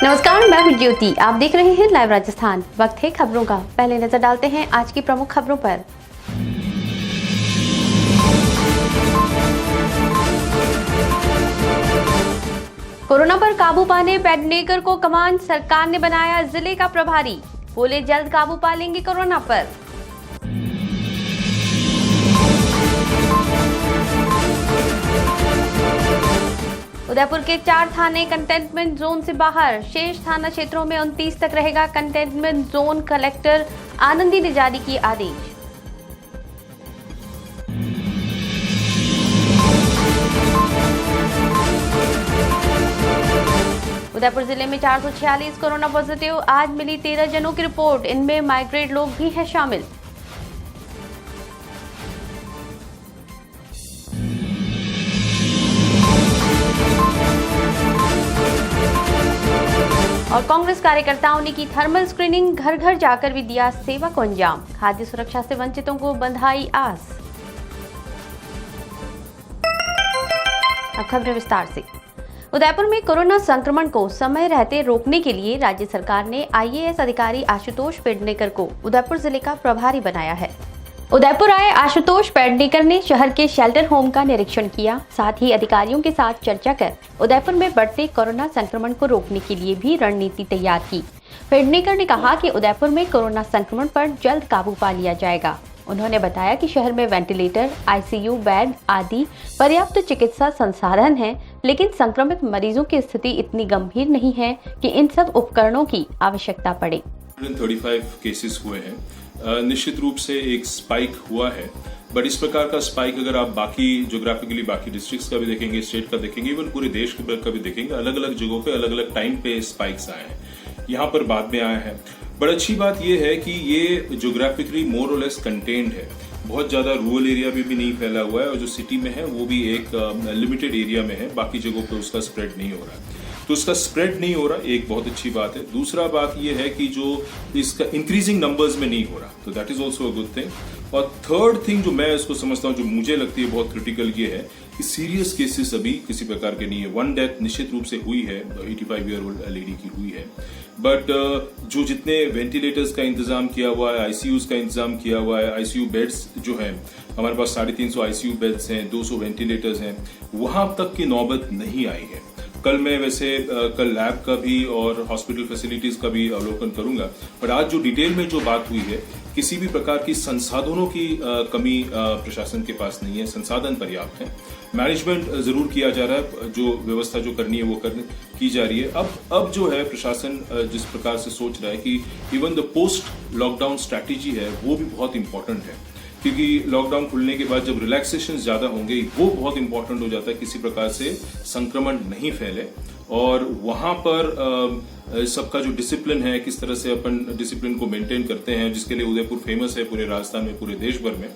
नमस्कार, मैं हूं ज्योति। आप देख रहे हैं लाइव राजस्थान। वक्त है खबरों का। पहले नजर डालते हैं आज की प्रमुख खबरों पर। कोरोना पर काबू पाने पेडनेकर को कमान, सरकार ने बनाया जिले का प्रभारी। बोले जल्द काबू पा लेंगे कोरोना पर। उदयपुर के 4 थाने कंटेनमेंट जोन से बाहर, शेष थाना क्षेत्रों में 29 तक रहेगा कंटेनमेंट जोन। कलेक्टर आनंदी ने जारी किए आदेश। उदयपुर जिले में 446 कोरोना पॉजिटिव। आज मिली 13 जनों की रिपोर्ट, इनमें माइग्रेट लोग भी हैं शामिल। और कांग्रेस कार्यकर्ताओं ने की थर्मल स्क्रीनिंग, घर घर जाकर भी दिया सेवा को अंजाम। खाद्य सुरक्षा से वंचितों को बंधाई आस। अब खबरें विस्तार से। उदयपुर में कोरोना संक्रमण को समय रहते रोकने के लिए राज्य सरकार ने आईएएस अधिकारी आशुतोष पेडनेकर को उदयपुर जिले का प्रभारी बनाया है। उदयपुर आए आशुतोष पेडनेकर ने शहर के शेल्टर होम का निरीक्षण किया, साथ ही अधिकारियों के साथ चर्चा कर उदयपुर में बढ़ते कोरोना संक्रमण को रोकने के लिए भी रणनीति तैयार की। पेडनेकर ने कहा कि उदयपुर में कोरोना संक्रमण पर जल्द काबू पा लिया जाएगा। उन्होंने बताया कि शहर में वेंटिलेटर, आईसीयू बेड आदि पर्याप्त चिकित्सा संसाधन हैं, लेकिन संक्रमित मरीजों की स्थिति इतनी गंभीर नहीं है कि इन सब उपकरणों की आवश्यकता पड़े। 35 केसेस हुए हैं। निश्चित रूप से एक स्पाइक हुआ है, बट इस प्रकार का स्पाइक अगर आप बाकी ज्योग्राफिकली बाकी डिस्ट्रिक्ट्स का भी देखेंगे, स्टेट का देखेंगे, इवन पूरे देश का भी देखेंगे, अलग अलग जगहों पे अलग अलग टाइम पे स्पाइक्स आए हैं। यहाँ पर बाद में आया है। बड़ी अच्छी बात यह है कि ये ज्योग्राफिकली मोर और लेस कंटेन्ड है। बहुत ज्यादा रूरल एरिया में भी नहीं फैला हुआ है, और जो सिटी में है वो भी एक लिमिटेड एरिया में है, बाकी जगहों पे उसका स्प्रेड नहीं हो रहा है। तो उसका स्प्रेड नहीं हो रहा, एक बहुत अच्छी बात है। दूसरा बात यह है कि जो इसका इंक्रीजिंग नंबर्स में नहीं हो रहा, तो that is also a good thing. और थर्ड थिंग जो मैं इसको समझता हूँ, जो मुझे लगती है बहुत क्रिटिकल, ये है कि सीरियस केसेस अभी किसी प्रकार के नहीं है। 1 डेथ निश्चित रूप से हुई है, 85 ईयर ओल्ड लेडी की हुई है, बट जो जितने वेंटिलेटर्स का इंतजाम किया हुआ है, आईसीयूज का इंतजाम किया हुआ है, आईसीयू बेड्स जो हैं हमारे पास 350 आईसीयू बेड्स हैं, 200 वेंटिलेटर्स हैं, वहां तक की नौबत नहीं आई है। कल मैं वैसे कल लैब का भी और हॉस्पिटल फैसिलिटीज का भी अवलोकन करूंगा, पर आज जो डिटेल में जो बात हुई है, किसी भी प्रकार की संसाधनों की कमी प्रशासन के पास नहीं है। संसाधन पर्याप्त है, मैनेजमेंट जरूर किया जा रहा है, जो व्यवस्था जो करनी है वो की जा रही है। अब जो है प्रशासन जिस प्रकार से सोच रहा है कि even the post lockdown strategy है, वो भी बहुत इंपॉर्टेंट है, क्योंकि लॉकडाउन खुलने के बाद जब रिलैक्सेशन ज्यादा होंगे, वो बहुत इंपॉर्टेंट हो जाता है, किसी प्रकार से संक्रमण नहीं फैले। और वहां पर सबका जो डिसिप्लिन है, किस तरह से अपन डिसिप्लिन को मेंटेन करते हैं, जिसके लिए उदयपुर फेमस है पूरे राजस्थान में, पूरे देश भर में,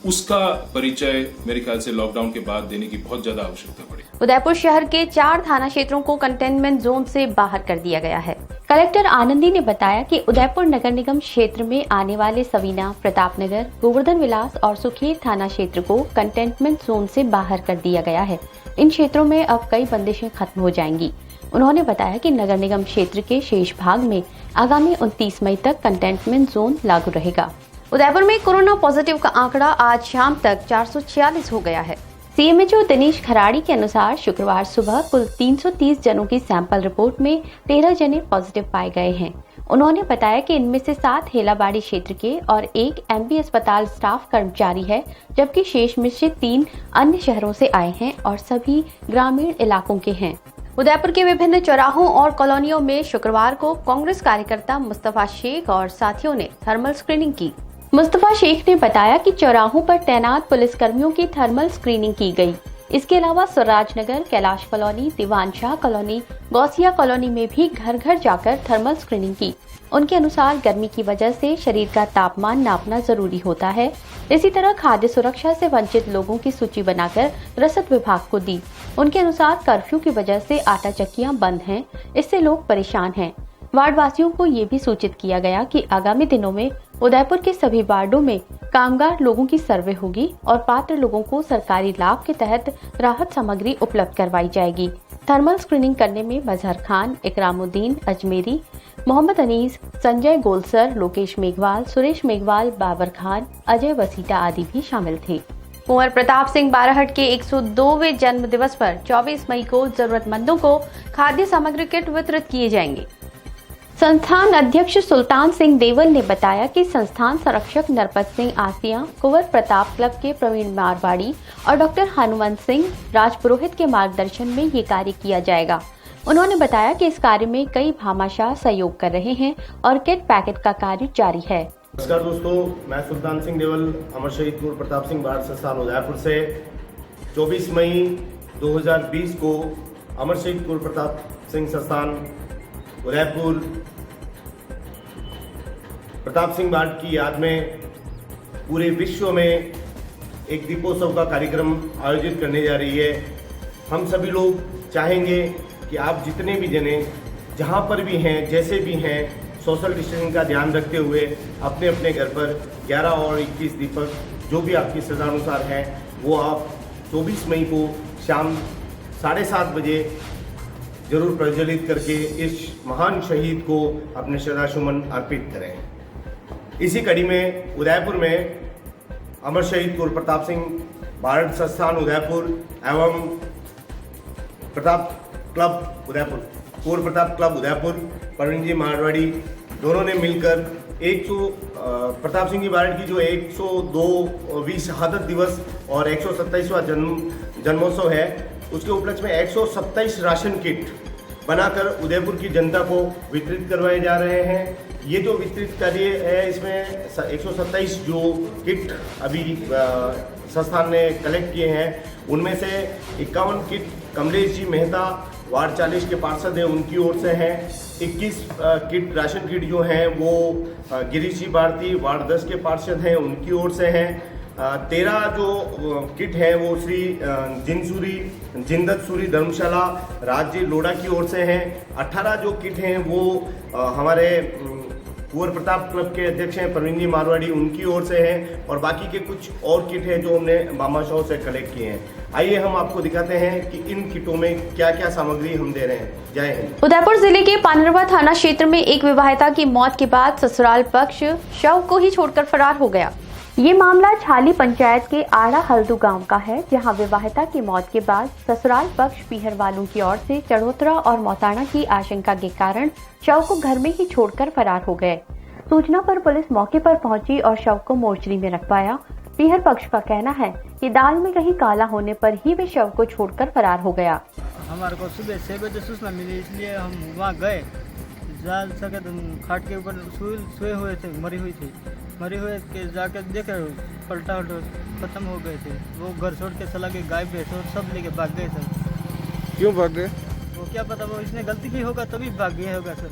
उसका परिचय मेरे ख्याल से लॉकडाउन के बाद देने की बहुत ज्यादा आवश्यकता पड़ी। उदयपुर शहर के 4 थाना क्षेत्रों को कंटेनमेंट जोन से बाहर कर दिया गया है। कलेक्टर आनंदी ने बताया कि उदयपुर नगर निगम क्षेत्र में आने वाले सवीना, प्रतापनगर, गोवर्धन विलास और सुखेर थाना क्षेत्र को कंटेनमेंट जोन से बाहर कर दिया गया है। इन क्षेत्रों में अब कई बंदिशें खत्म हो जाएंगी। उन्होंने बताया कि नगर निगम क्षेत्र के शेष भाग में आगामी 29 मई तक कंटेनमेंट जोन लागू रहेगा। उदयपुर में कोरोना पॉजिटिव का आंकड़ा आज शाम तक 446 हो गया है। सीएमएचओ दिनेश खराड़ी के अनुसार शुक्रवार सुबह कुल 330 जनों की सैंपल रिपोर्ट में 13 जने पॉजिटिव पाए गए हैं। उन्होंने बताया कि इनमें से 7 हेलाबाड़ी क्षेत्र के और 1 एमबी अस्पताल स्टाफ कर्मचारी है, जबकि शेष में से 3 अन्य शहरों से आए हैं और सभी ग्रामीण इलाकों के हैं। उदयपुर के विभिन्न चौराहों और कॉलोनियों में शुक्रवार को कांग्रेस कार्यकर्ता मुस्तफा शेख और साथियों ने थर्मल स्क्रीनिंग की। मुस्तफा शेख ने बताया कि चौराहों पर तैनात पुलिसकर्मियों की थर्मल स्क्रीनिंग की गई। इसके अलावा स्वराज नगर, कैलाश कॉलोनी, दीवान शाह कॉलोनी, गौसिया कॉलोनी में भी घर घर जाकर थर्मल स्क्रीनिंग की। उनके अनुसार गर्मी की वजह से शरीर का तापमान नापना जरूरी होता है। इसी तरह खाद्य सुरक्षा से वंचित लोगों की सूची बनाकर रसद विभाग को दी। उनके अनुसार कर्फ्यू की वजह से आटा चक्कियां बंद हैं, इससे लोग परेशान हैं। वार्ड वासियों को ये भी सूचित किया गया कि आगामी दिनों में उदयपुर के सभी वार्डों में कामगार लोगों की सर्वे होगी और पात्र लोगों को सरकारी लाभ के तहत राहत सामग्री उपलब्ध करवाई जाएगी। थर्मल स्क्रीनिंग करने में मजहर खान, इकरामुद्दीन अजमेरी, मोहम्मद अनीस, संजय गोलसर, लोकेश मेघवाल, सुरेश मेघवाल, बाबर खान, अजय वसीटा आदि भी शामिल थे। कुंवर प्रताप सिंह बारहट के 102वें जन्म दिवस पर 24 मई को जरूरतमंदों को खाद्य सामग्री किट वितरित किए जाएंगे। संस्थान अध्यक्ष सुल्तान सिंह देवल ने बताया कि संस्थान संरक्षक नरपत सिंह आसिया, कुंवर प्रताप क्लब के प्रवीण मारवाड़ी और डॉक्टर हनुमंत सिंह राजपुरोहित के मार्गदर्शन में ये कार्य किया जाएगा। उन्होंने बताया कि इस कार्य में कई भामाशाह सहयोग कर रहे हैं और किट पैकेट का कार्य जारी है। नमस्कार दोस्तों, मैं सुल्तान सिंह देवल अमर शहीद कुंवर प्रताप सिंह बारहट संस्थान उदयपुर से 24 मई 2020 को अमर शहीद कुंवर प्रताप सिंह संस्थान उदयपुर प्रताप सिंह बारहट की याद में पूरे विश्व में एक दीपोत्सव का कार्यक्रम आयोजित करने जा रही है। हम सभी लोग चाहेंगे कि आप जितने भी जने जहाँ पर भी हैं, जैसे भी हैं, सोशल डिस्टेंसिंग का ध्यान रखते हुए अपने अपने घर पर 11 और 21 दीपक जो भी आपकी श्रद्धानुसार हैं वो आप 24 मई को शाम 7:30 बजे जरूर प्रज्वलित करके इस महान शहीद को अपने श्रद्धासुमन अर्पित करें। इसी कड़ी में उदयपुर में अमर शहीद कुंवर प्रताप सिंह बारहट संस्थान उदयपुर एवं प्रताप क्लब उदयपुर, कुंवर प्रताप क्लब उदयपुर, प्रवीण जी मारवाड़ी दोनों ने मिलकर प्रताप सिंह जी बारहट की जो 102वीं शहादत दिवस और 127वां जन्मोत्सव है उसके उपलक्ष्य में 127 राशन किट बनाकर उदयपुर की जनता को वितरित करवाए जा रहे हैं। ये जो वितरित कार्य है इसमें 127 जो किट अभी संस्थान ने कलेक्ट किए हैं उनमें से 51 किट कमलेश जी मेहता वार्ड 40 के पार्षद हैं उनकी ओर से हैं। 21 किट राशन किट जो हैं वो गिरीश जी भारती वार्ड 10 के पार्षद हैं उनकी ओर से हैं। 13 जो किट हैं वो श्री जिंदत सूरी धर्मशाला राज्य लोढ़ा की ओर से हैं। 18 जो किट हैं वो हमारे कुंवर प्रताप क्लब के अध्यक्ष हैं प्रवीण जी मारवाड़ी उनकी ओर से हैं और बाकी के कुछ और किट हैं जो हमने भामाशाह से कलेक्ट किए हैं। आइए हम आपको दिखाते हैं कि इन किटों में क्या क्या सामग्री हम दे रहे हैं। जय हिंद। उदयपुर जिले के पानरवा थाना क्षेत्र में एक विवाहिता की मौत के बाद ससुराल पक्ष शव को ही छोड़कर फरार हो गया। ये मामला छाली पंचायत के आड़ा हल्दू गांव का है, जहां विवाहिता की मौत के बाद ससुराल पक्ष पीहर वालों की ओर से चढ़ोतरा और मौताना की आशंका के कारण शव को घर में ही छोड़कर फरार हो गए। सूचना पर पुलिस मौके पर पहुंची और शव को मोर्चरी में रखवाया। पीहर पक्ष का कहना है कि दाल में कहीं काला होने पर ही वे शव को छोड़कर फरार हो गया। हमारे को सुबह 6 बजे सूचना मिली, इसलिए हम वहाँ गए। जाल सके तो खाट के ऊपर सोए हुए थे, मरी हुए के जाके देखे पलटा खत्म हो गए थे। वो घर छोड़ के चला के गाय भैंस और सब लेके भाग गए सर। क्यों भाग गए? वो क्या पता, वो इसने गलती की होगा तभी भाग गया होगा सर।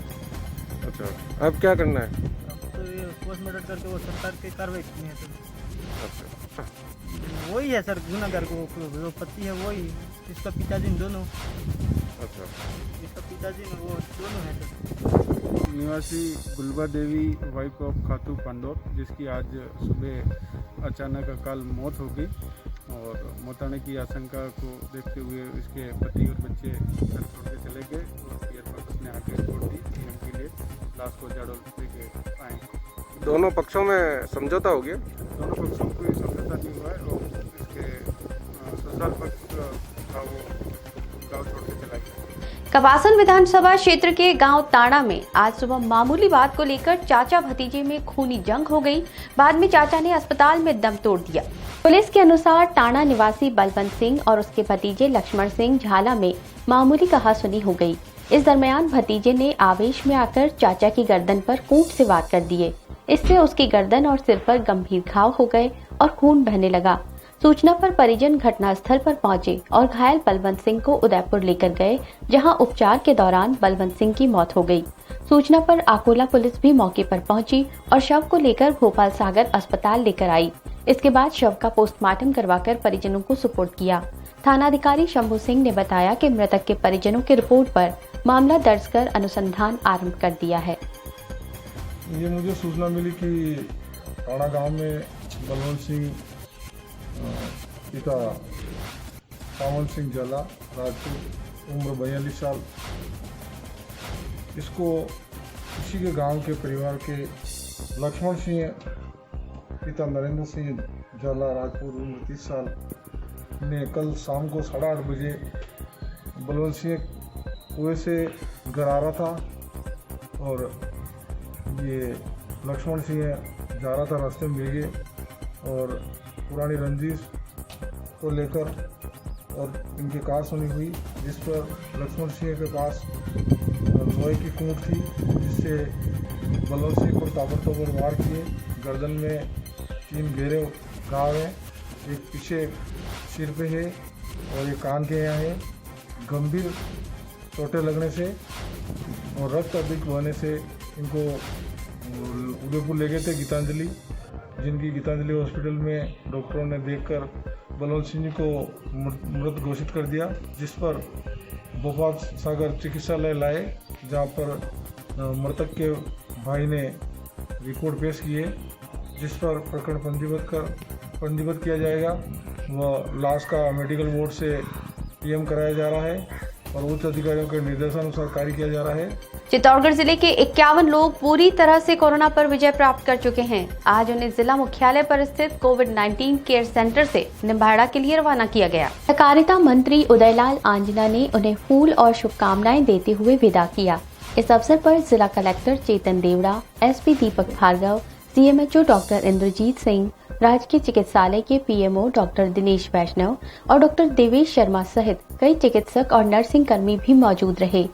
अच्छा, अब क्या करना है? तो ये पोस्टमार्टम करके वो सरकार की कार्रवाई करनी है सर। अच्छा, वही है सर गुनाहगार को, जो पति है वही, इसका पिताजी दोनों। अच्छा, इसका पिताजी ने वो दोनों है सर। निवासी गुलबा देवी वाइफ ऑफ खातू पांडोर, जिसकी आज सुबह अचानक अकाल मौत हो गई और मौताने की आशंका को देखते हुए इसके पति और बच्चे घर छोड़ के चले गए और पीयर पक्ष ने आके छोड़ दी के लिए लाश को जाड़ोल लेके आए। दोनों पक्षों में समझौता हो गया? दोनों पक्षों को कोई समझौता नहीं हुआ है और इसके ससुराल पक्ष का वो गाँव छोड़ के चला गया। कवासन विधानसभा क्षेत्र के गांव ताड़ा में आज सुबह मामूली बात को लेकर चाचा भतीजे में खूनी जंग हो गई। बाद में चाचा ने अस्पताल में दम तोड़ दिया। पुलिस के अनुसार ताड़ा निवासी बलवंत सिंह और उसके भतीजे लक्ष्मण सिंह झाला में मामूली कहासुनी हो गई। इस दरमियान भतीजे ने आवेश में आकर चाचा की गर्दन पर कूट से वार कर दिए। इससे उसकी गर्दन और सिर पर गंभीर घाव हो गए और खून बहने लगा। सूचना पर परिजन घटनास्थल पर पहुंचे और घायल बलवंत सिंह को उदयपुर लेकर गए, जहां उपचार के दौरान बलवंत सिंह की मौत हो गई। सूचना पर आकोला पुलिस भी मौके पर पहुंची और शव को लेकर भोपाल सागर अस्पताल लेकर आई। इसके बाद शव का पोस्टमार्टम करवाकर परिजनों को सुपुर्द किया। थानाधिकारी शंभू सिंह ने बताया कि मृतक के परिजनों की रिपोर्ट पर मामला दर्ज कर अनुसंधान आरंभ कर दिया है। ये मुझे सूचना मिली कि ताड़ा गांव में बलवंत सिंह पिता पावन सिंह जला राजपूत उम्र 42 साल। इसको इसी के गांव के परिवार के लक्ष्मण सिंह पिता नरेंद्र सिंह झाला राजपूत उम्र 30 साल ने कल शाम को 8:30 बजे बलवंत सिंह कुएं से घर आ रहा था और ये लक्ष्मण सिंह जा रहा था, रास्ते में मिल गए और पुरानी रंजिश को लेकर और इनकी कार सुनी हुई, जिस पर लक्ष्मण सिंह के पास लोहे की कूट थी, जिससे बलवंत सिंह को ताबड़तोड़ वार किए। गर्दन में 3 गहरे घाव हैं, एक पीछे सिर पे है और एक कान के यहाँ है। गंभीर चोटें लगने से और रक्त अधिक बहने से इनको उदयपुर ले गए थे गीतांजलि, जिनकी गीतांजलि हॉस्पिटल में डॉक्टरों ने देखकर बलवंत सिंह को मृत घोषित कर दिया, जिस पर भोपाल सागर चिकित्सालय लाए, जहां पर मृतक के भाई ने रिपोर्ट पेश किए, जिस पर प्रकरण पंजीबद्ध किया जाएगा। वह लाश का मेडिकल बोर्ड से पीएम कराया जा रहा है और उच्च अधिकारियों के निर्देशानुसार कार्य किया जा रहा है। चित्तौड़गढ़ जिले के 51 लोग पूरी तरह से कोरोना पर विजय प्राप्त कर चुके हैं। आज उन्हें जिला मुख्यालय पर स्थित कोविड-19 केयर सेंटर से निम्बाड़ा के लिए रवाना किया गया। सहकारिता मंत्री उदयलाल आंजना ने उन्हें फूल और शुभकामनाएं देते हुए विदा किया। इस अवसर पर जिला कलेक्टर चेतन देवड़ा, एसपी दीपक भार्गव, सीएमएचओ डॉक्टर इंद्रजीत सिंह, राजकीय चिकित्सालय के पीएमओ डॉक्टर दिनेश वैष्णव और डॉक्टर देवेश शर्मा सहित कई चिकित्सक और नर्सिंग कर्मी भी मौजूद रहे।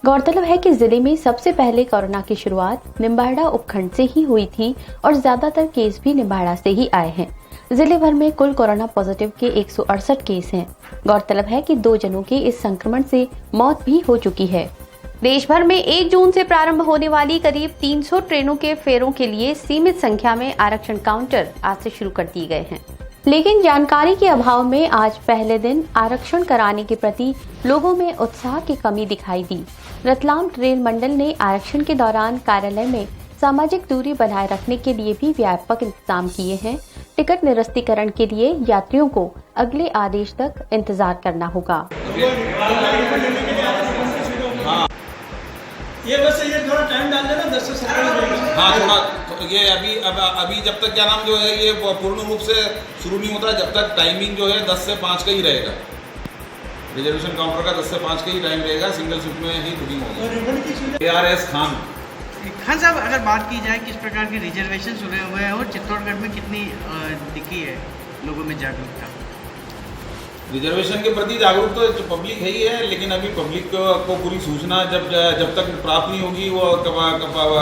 गौरतलब है कि जिले में सबसे पहले कोरोना की शुरुआत निम्बाड़ा उपखंड से ही हुई थी और ज्यादातर केस भी निम्बाड़ा से ही आए हैं। जिले भर में कुल कोरोना पॉजिटिव के 168 केस हैं। गौरतलब है कि 2 जनों की इस संक्रमण से मौत भी हो चुकी है। देश भर में 1 जून से प्रारंभ होने वाली करीब 300 ट्रेनों के फेरों के लिए सीमित संख्या में आरक्षण काउंटर आज से शुरू कर दिए गए हैं, लेकिन जानकारी के अभाव में आज पहले दिन आरक्षण कराने के प्रति लोगों में उत्साह की कमी दिखाई दी। रतलाम रेल मंडल ने आरक्षण के दौरान कार्यालय में सामाजिक दूरी बनाए रखने के लिए भी व्यापक इंतजाम किए हैं। टिकट निरस्तीकरण के लिए यात्रियों को अगले आदेश तक इंतजार करना होगा। ये बस ये थोड़ा टाइम डाल देना 10 से 17 हाँ थोड़ा तो ये अभी जब तक क्या नाम जो है ये पूर्ण रूप से शुरू नहीं होता, जब तक टाइमिंग जो है 10 से 5 का ही रहेगा। रिजर्वेशन काउंटर का 10 से 5 का ही टाइम रहेगा, सिंगल शिफ्ट में ही बुकिंग होगी। ARS खान साहब, अगर बात की जाए किस प्रकार के रिजर्वेशन सुने हुए हैं और चित्तौड़गढ़ में कितनी दिखी है लोगों में जागरूकता? रिजर्वेशन के प्रति जागरूकता तो पब्लिक है ही है, लेकिन अभी पब्लिक को पूरी सूचना जब तक प्राप्त नहीं होगी वो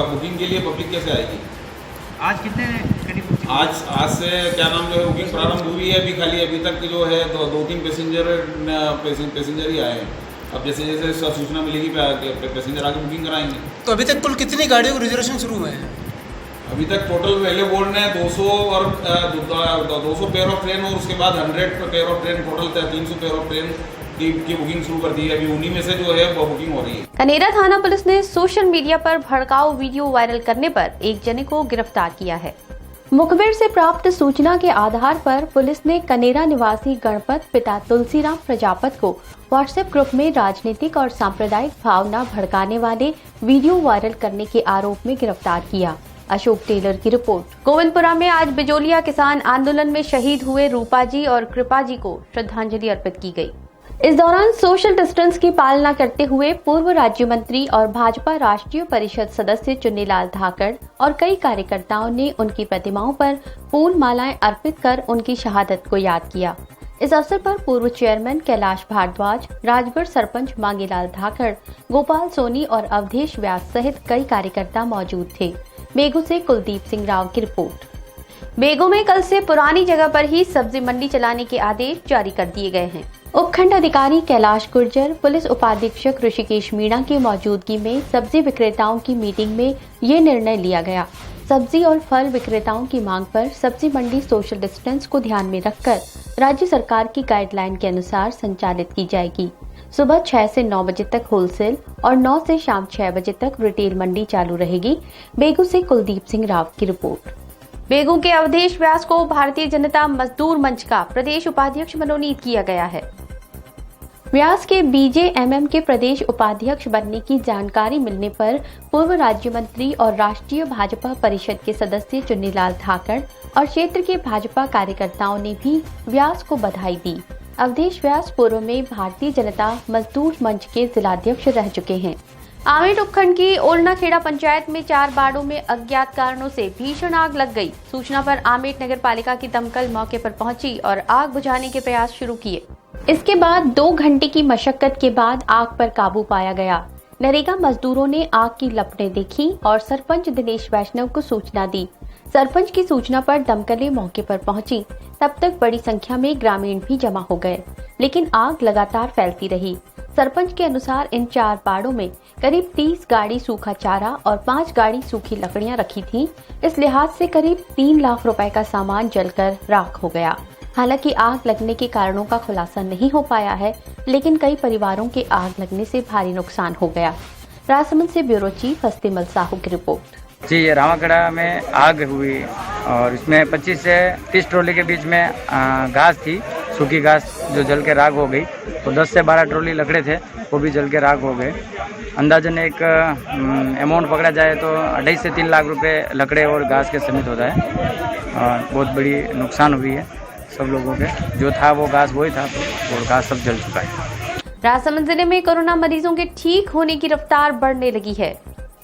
बुकिंग के लिए पब्लिक कैसे आएगी। आज कितने करीब आज से क्या नाम जो है बुकिंग प्रारंभ हुई है। अभी तक जो है 2-3 पैसेंजर ही आए हैं। अब जैसे जैसे सूचना मिलेगी पैसेंजर आके बुकिंग कराएंगे। तो अभी तक कुल कितनी गाड़ियों को रिजर्वेशन शुरू हुए हैं? अभी तक टोटल रेलवे बोर्ड ने 200 पेयर ऑफ ट्रेन और उसके बाद 100 pair of train, total 300 pair of train की बुकिंग शुरू कर दी है। अभी उन्हीं में से जो है वो बुकिंग हो रही है। कनेरा थाना पुलिस ने सोशल मीडिया पर भड़काऊ वीडियो वायरल करने पर एक जने को गिरफ्तार किया है। मुखबिर से प्राप्त सूचना के आधार पर पुलिस ने कनेरा निवासी गणपत पिता तुलसीराम प्रजापत को व्हाट्सएप ग्रुप में राजनीतिक और सांप्रदायिक भावना भड़काने वाले वीडियो वायरल करने के आरोप में गिरफ्तार किया। अशोक टेलर की रिपोर्ट। गोविंदपुरा में आज बिजोलिया किसान आंदोलन में शहीद हुए रूपा जी और कृपा जी को श्रद्धांजलि अर्पित की गई। इस दौरान सोशल डिस्टेंस की पालना करते हुए पूर्व राज्य मंत्री और भाजपा राष्ट्रीय परिषद सदस्य चुन्नीलाल धाकड़ और कई कार्यकर्ताओं ने उनकी प्रतिमाओं पर फूल मालाएं अर्पित कर उनकी शहादत को याद किया। इस अवसर पर पूर्व चेयरमैन कैलाश भारद्वाज, राजगढ़ सरपंच मांगीलाल धाकड़, गोपाल सोनी और अवधेश व्यास सहित कई कार्यकर्ता मौजूद थे। बेगू से कुलदीप सिंह राव की रिपोर्ट। बेगू में कल से पुरानी जगह पर ही सब्जी मंडी चलाने के आदेश जारी कर दिए गए हैं। उपखंड अधिकारी कैलाश गुर्जर, पुलिस उपाधीक्षक ऋषिकेश मीणा की मौजूदगी में सब्जी विक्रेताओं की मीटिंग में ये निर्णय लिया गया। सब्जी और फल विक्रेताओं की मांग पर सब्जी मंडी सोशल डिस्टेंस को ध्यान में रखकर राज्य सरकार की गाइडलाइन के अनुसार संचालित की जाएगी। सुबह 6 से 9 बजे तक होलसेल और 9 से शाम 6 बजे तक रिटेल मंडी चालू रहेगी। बेगू से कुलदीप सिंह राव की रिपोर्ट। बेगू के अवधेश व्यास को भारतीय जनता मजदूर मंच का प्रदेश उपाध्यक्ष मनोनीत किया गया है। व्यास के बीजेएमएम के प्रदेश उपाध्यक्ष बनने की जानकारी मिलने पर पूर्व राज्य मंत्री और राष्ट्रीय भाजपा परिषद के सदस्य चुन्नीलाल धाकड़ और क्षेत्र के भाजपा कार्यकर्ताओं ने भी व्यास को बधाई दी। अवधेश व्यास पूर्व में भारतीय जनता मजदूर मंच के जिलाध्यक्ष रह चुके हैं। आमेर उपखंड की ओलनाखेड़ा पंचायत में 4 बाड़ों में अज्ञात कारणों से भीषण आग लग गई। सूचना पर आमेर नगर पालिका की दमकल मौके पर पहुंची और आग बुझाने के प्रयास शुरू किए। इसके बाद 2 घंटे की मशक्कत के बाद आग पर काबू पाया गया। नरेगा मजदूरों ने आग की लपटें देखी और सरपंच दिनेश वैष्णव को सूचना दी। सरपंच की सूचना पर दमकलें मौके पर पहुंची। तब तक बड़ी संख्या में ग्रामीण भी जमा हो गए, लेकिन आग लगातार फैलती रही। सरपंच के अनुसार इन 4 बाड़ों में करीब 30 गाड़ी सूखा चारा और 5 गाड़ी सूखी लकड़ियां रखी थीं। इस लिहाज से करीब 3 लाख रुपए का सामान जलकर राख हो गया। हालांकि आग लगने के कारणों का खुलासा नहीं हो पाया है, लेकिन कई परिवारों के आग लगने से भारी नुकसान हो गया। राजसमंद से ब्यूरो चीफ हस्तिमल साहू की रिपोर्ट। जी, ये रामाखेड़ा में आग हुई और इसमें 25 से 30 ट्रॉली के बीच में घास थी, सूखी घास जो जल के राख हो गई। तो 10 से 12 ट्रॉली लकड़े थे, वो भी जल के राख हो गए। अंदाजन एक अमाउंट पकड़ा जाए तो 2.5 से 3 लाख रुपए लकड़े और घास के समेत होता है। और बहुत बड़ी नुकसान हुई है सब लोगों के। जो था वो घास वही था, तो और घास सब जल चुका है। राजसमंद जिले में कोरोना मरीजों के ठीक होने की रफ्तार बढ़ने लगी है।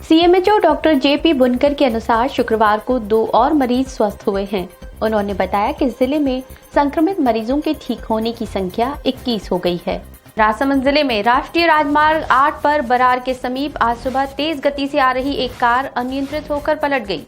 सीएमएचओ डॉक्टर जेपी बुनकर के अनुसार शुक्रवार को 2 और मरीज स्वस्थ हुए हैं। उन्होंने बताया कि जिले में संक्रमित मरीजों के ठीक होने की संख्या 21 हो गई है। राजसमंद जिले में राष्ट्रीय राजमार्ग 8 पर बरार के समीप आज सुबह तेज गति से आ रही एक कार अनियंत्रित होकर पलट गई।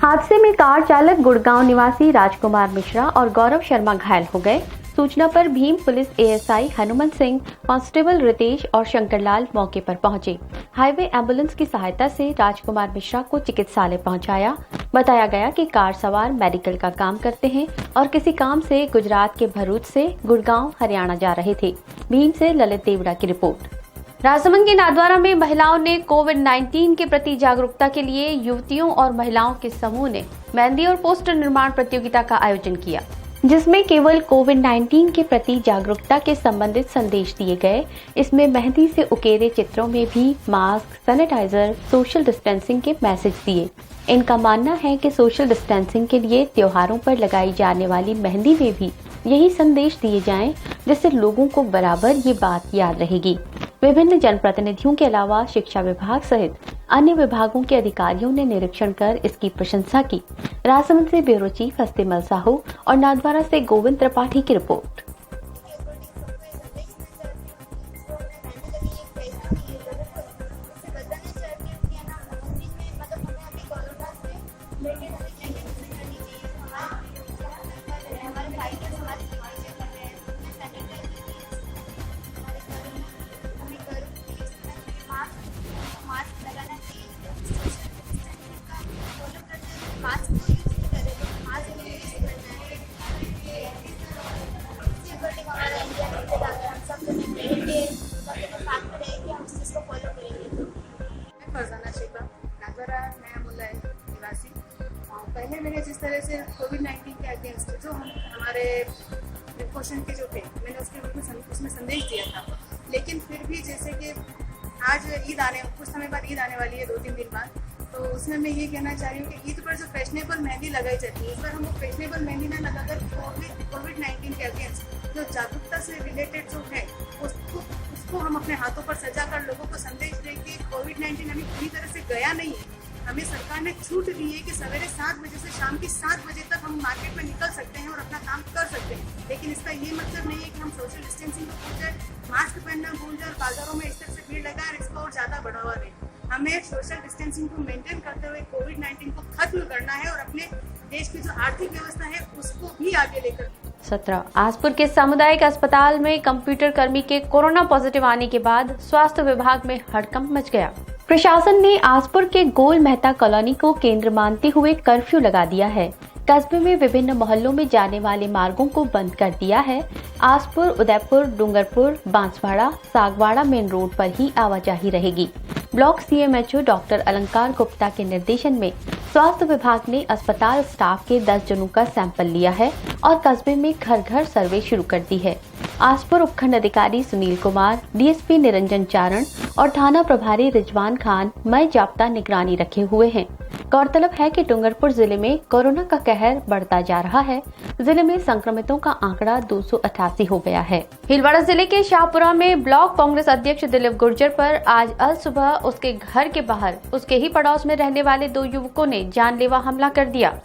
हादसे में कार चालक गुड़गांव निवासी राजकुमार मिश्रा और गौरव शर्मा घायल हो गए। सूचना पर Bhim police ASI Hanumant Singh, constable Ritesh और शंकरलाल मौके पर पहुंचे। हाईवे एम्बुलेंस की सहायता से राजकुमार मिश्रा को चिकित्सालय पहुंचाया। बताया गया कि कार सवार मेडिकल का काम करते हैं और किसी काम से गुजरात के भरूच से गुड़गांव हरियाणा जा रहे थे। भीम से ललित देवड़ा की रिपोर्ट। राजसमंद के नाथद्वारा में महिलाओं ने कोविड-19 के प्रति जागरूकता के लिए युवतियों और महिलाओं के समूह ने मेहंदी और पोस्टर निर्माण प्रतियोगिता का आयोजन किया, जिसमें केवल कोविड-19 के प्रति जागरूकता के संबंधित संदेश दिए गए। इसमें मेहंदी से उकेरे चित्रों में भी मास्क, सैनिटाइजर, सोशल डिस्टेंसिंग के मैसेज दिए। इनका मानना है कि सोशल डिस्टेंसिंग के लिए त्योहारों पर लगाई जाने वाली मेहंदी में भी यही संदेश दिए जाएं, जिससे लोगों को बराबर ये बात याद रहेगी। विभिन्न जनप्रतिनिधियों के अलावा शिक्षा विभाग सहित अन्य विभागों के अधिकारियों ने निरीक्षण कर इसकी प्रशंसा की। राजसमंद से ब्यूरो चीफ हस्तिमल साहू और नाथद्वारा से गोविंद त्रिपाठी की रिपोर्ट। पहले मैंने जिस तरह से कोविड-19 के अगेंस्ट जो हमारे प्रिकॉशन के जो थे, मैंने उसमें संदेश दिया था। लेकिन फिर भी जैसे कि आज ईद कुछ समय बाद ईद आने वाली है, 2-3 दिन बाद, तो उसमें मैं ये कहना चाह रही हूँ कि ईद पर जो फैशनेबल मेहंदी लगाई जाती है, इस पर हम वो फैशनेबल मेहंदी ना लगाकर कोविड-19 के अगेंस्ट जो जागरूकता से रिलेटेड जो है उसको हम अपने हाथों पर सजाकर लोगों को संदेश दें कि कोविड-19 हमें पूरी तरह से गया नहीं है। हमें सरकार ने छूट दी है कि सवेरे 7 बजे से शाम की 7 बजे तक हम मार्केट में निकल सकते हैं और अपना काम कर सकते हैं। लेकिन इसका ये मतलब नहीं है कि हम सोशल डिस्टेंसिंग को भूल जाए, मास्क पहनना भूल जाए और बाजारों में इस तरह से भीड़ लगाए और इसको और ज़्यादा बढ़ावा दें। हमें सोशल डिस्टेंसिंग को मेंटेन करते हुए कोविड-19 को खत्म करना है और अपने देश की जो आर्थिक व्यवस्था है उसको भी आगे लेकर। 17 आसपुर के सामुदायिक अस्पताल में कंप्यूटर कर्मी के कोरोना पॉजिटिव आने के बाद स्वास्थ्य विभाग में हड़कंप मच गया। प्रशासन ने आसपुर के गोल मेहता कॉलोनी को केंद्र मानते हुए कर्फ्यू लगा दिया है। कस्बे में विभिन्न मोहल्लों में जाने वाले मार्गों को बंद कर दिया है। आसपुर, उदयपुर, डूंगरपुर, बांसवाड़ा, सागवाड़ा मेन रोड पर ही आवाजाही रहेगी। ब्लॉक सीएमएचओ डॉक्टर अलंकार गुप्ता के निर्देशन में स्वास्थ्य विभाग ने अस्पताल स्टाफ के 10 जनों का सैंपल लिया है और कस्बे में घर घर सर्वे शुरू कर दी है। आसपुर उपखंड अधिकारी सुनील कुमार, डीएसपी निरंजन चारण और थाना प्रभारी रिजवान खान मई जाप्ता निगरानी रखे हुए हैं। गौरतलब है कि डूंगरपुर जिले में कोरोना का कहर बढ़ता जा रहा है। जिले में संक्रमितों का आंकड़ा 288 हो गया है। भीलवाड़ा जिले के शाहपुरा में ब्लॉक कांग्रेस अध्यक्ष दिलीप गुर्जर पर आज अल सुबह उसके घर के बाहर उसके ही पड़ोस में रहने वाले 2 युवकों ने जानलेवा हमला कर दिया।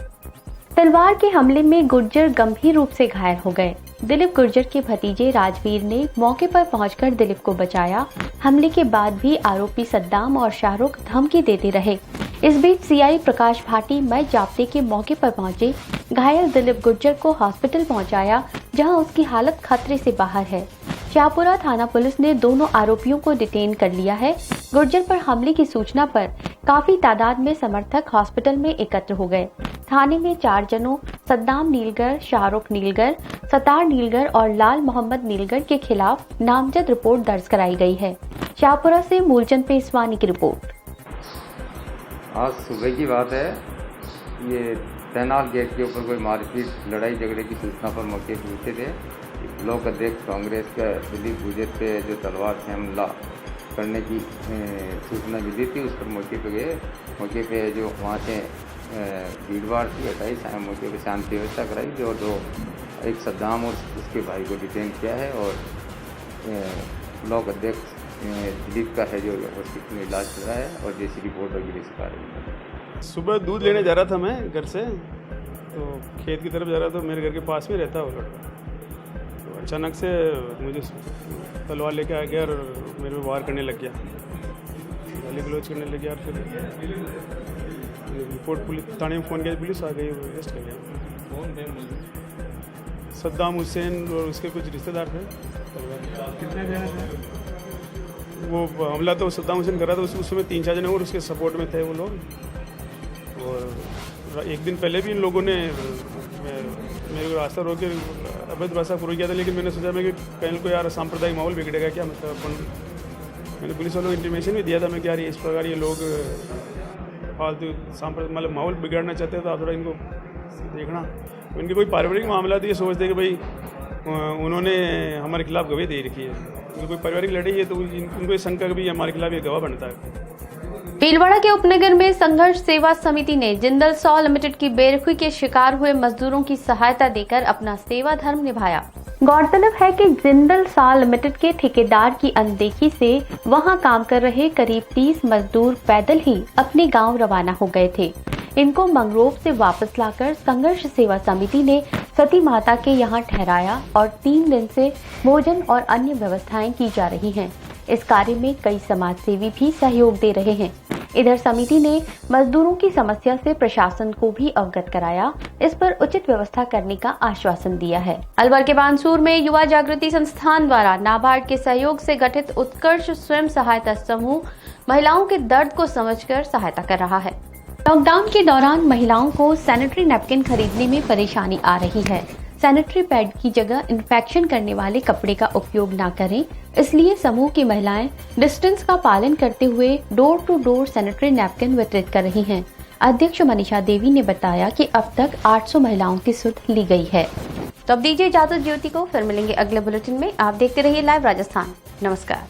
तलवार के हमले में गुर्जर गंभीर रूप से घायल हो गए। दिलीप गुर्जर के भतीजे राजवीर ने मौके पर पहुंचकर दिलीप को बचाया। हमले के बाद भी आरोपी सद्दाम और शाहरुख धमकी देते रहे। इस बीच सीआई प्रकाश भाटी मई जाप्ते के मौके पर पहुंचे। घायल दिलीप गुर्जर को हॉस्पिटल पहुंचाया, जहां उसकी हालत खतरे से बाहर है। शाहपुरा थाना पुलिस ने दोनों आरोपियों को डिटेन कर लिया है। गुर्जर पर हमले की सूचना पर काफी तादाद में समर्थक हॉस्पिटल में एकत्र हो गए। थाने में 4 जनों सद्दाम नीलगर, शाहरुख नीलगर, सतार नीलगर और लाल मोहम्मद नीलगर के खिलाफ नामजद रिपोर्ट दर्ज कराई गई है। शाहपुरा से मूलचंद पेशवानी की रिपोर्ट। आज सुबह की बात है, ये तैनाल गेट के ऊपर कोई मारपीट लड़ाई झगड़े की सूचना पर मौके पर पहुंचे थे। ब्लॉक अध्यक्ष कांग्रेस का दिलीप गुर्जर पे जो तलवार से हमला करने की सूचना मिली थी, उस पर मौके पे गए। मौके पे जो वहाँ से भीड़ भाड़ की हटाई, मौके पे शांति व्यवस्था कराई। जो 2 एक सद्दाम और उसके भाई को डिटेन किया है और ब्लॉक अध्यक्ष दिलीप का है जो हॉस्पिटल में इलाज चल रहा है और जैसी रिपोर्ट वगैरह से कार्य। सुबह दूध लेने जा रहा था मैं घर से, तो खेत की तरफ जा रहा था। मेरे घर के पास में रहता है वो लड़का। तो अचानक से मुझे तलवार लेके आ गया और मेरे पे वार करने लग गया, गाली गलौज करने लग गया। और फिर रिपोर्ट पुलिस थाने में फ़ोन किया, पुलिस आ गई, अरेस्ट कर गया। सद्दाम हुसैन और उसके कुछ रिश्तेदार थे। कितने जने थे? वो हमला तो सद्दाम हुसैन कर रहा था, उसमें 3-4 जने और उसके सपोर्ट में थे वो लोग। और एक दिन पहले भी इन लोगों ने मेरे को रास्ता रोक के अवैध रास्ता पूरा किया था, लेकिन मैंने सोचा मैं कि कहीं को यार सांप्रदायिक माहौल बिगड़ेगा क्या, मतलब मैंने पुलिस वालों को इंटीमेशन भी दिया था मैं कि यार इस प्रकार ये लोग फालतू सांप्रदायिक मतलब माहौल बिगाड़ना चाहते हैं, तो आप थोड़ा इनको देखना। इनकी कोई पारिवारिक मामला तो ये सोचते कि भाई उन्होंने हमारे खिलाफ गवाही दे रखी है, कोई पारिवारिक लड़ाई है तो उनको शंका भी हमारे खिलाफ ये गवाह बनता है। भीलवाड़ा के उपनगर में संघर्ष सेवा समिति ने जिंदल सॉ लिमिटेड की बेरुखी के शिकार हुए मजदूरों की सहायता देकर अपना सेवा धर्म निभाया। गौरतलब है कि जिंदल सॉ लिमिटेड के ठेकेदार की अनदेखी से वहां काम कर रहे करीब 30 मजदूर पैदल ही अपने गांव रवाना हो गए थे। इनको मंगरोव से वापस लाकर संघर्ष सेवा समिति ने सती माता के यहां ठहराया और 3 दिन से भोजन और अन्य व्यवस्थाएं की जा रही हैं। इस कार्य में कई समाज सेवी भी सहयोग दे रहे हैं। इधर समिति ने मजदूरों की समस्या से प्रशासन को भी अवगत कराया, इस पर उचित व्यवस्था करने का आश्वासन दिया है। अलवर के बानसूर में युवा जागृति संस्थान द्वारा नाबार्ड के सहयोग से गठित उत्कर्ष स्वयं सहायता समूह महिलाओं के दर्द को समझकर सहायता कर रहा है। लॉकडाउन के दौरान महिलाओं को सैनिटरी नैपकिन खरीदने में परेशानी आ रही है। सैनिटरी पैड की जगह इन्फेक्शन करने वाले कपड़े का उपयोग न करें, इसलिए समूह की महिलाएं डिस्टेंस का पालन करते हुए door to door sanitary napkin वितरित कर रही हैं। अध्यक्ष मनीषा देवी ने बताया कि अब तक 800 महिलाओं की सुध ली गई है। तो अब दीजिए इजाजत ज्योति को, फिर मिलेंगे अगले बुलेटिन में। आप देखते रहिए लाइव राजस्थान। नमस्कार।